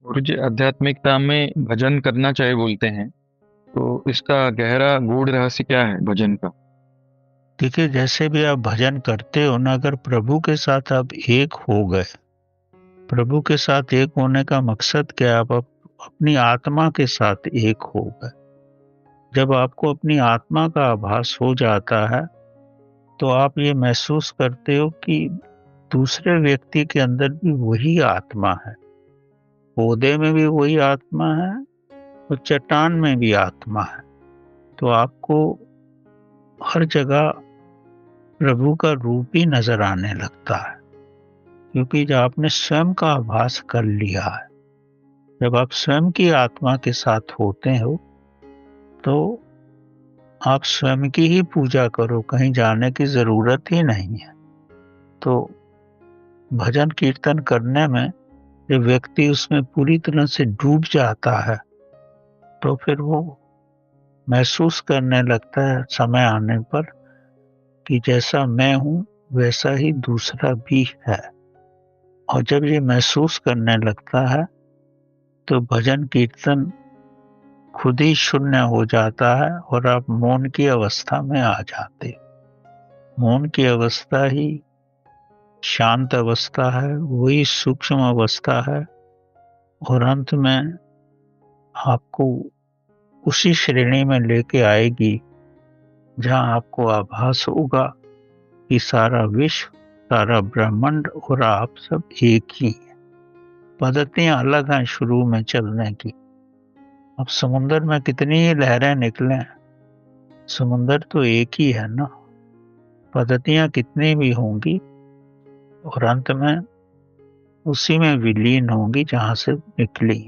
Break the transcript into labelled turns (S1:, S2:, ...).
S1: गुरु जी आध्यात्मिकता में भजन करना चाहिए बोलते हैं। तो इसका गहरा गूढ़ रहस्य क्या है भजन का?
S2: देखिए, जैसे भी आप भजन करते हो ना, अगर प्रभु के साथ आप एक हो गए। प्रभु के साथ एक होने का मकसद क्या है? आप अपनी आत्मा के साथ एक हो गए। जब आपको अपनी आत्मा का आभास हो जाता है तो आप ये महसूस करते हो कि दूसरे व्यक्ति के अंदर भी वही आत्मा है। पौधे में भी वही आत्मा है और चट्टान में भी आत्मा है। तो आपको हर जगह प्रभु का रूप ही नजर आने लगता है, क्योंकि जब आपने स्वयं का आभास कर लिया है। जब आप स्वयं की आत्मा के साथ होते हो तो आप स्वयं की ही पूजा करो, कहीं जाने की जरूरत ही नहीं है। तो भजन कीर्तन करने में जब व्यक्ति उसमें पूरी तरह से डूब जाता है तो फिर वो महसूस करने लगता है समय आने पर कि जैसा मैं हूं वैसा ही दूसरा भी है। और जब ये महसूस करने लगता है तो भजन कीर्तन खुद ही शून्य हो जाता है और आप मौन की अवस्था में आ जाते हो। मौन की अवस्था ही शांत अवस्था है, वही सूक्ष्म अवस्था है। और अंत में आपको उसी श्रेणी में लेके आएगी जहां आपको आभास होगा कि सारा विश्व, सारा ब्रह्मांड और आप सब एक ही हैं। पद्धतियां अलग हैं शुरू में चलने की। अब समुंदर में कितनी ही लहरें निकलें, समुंदर तो एक ही है ना। पद्धतियां कितनी भी होंगी और अंत में उसी में विलीन होंगी जहां से निकली।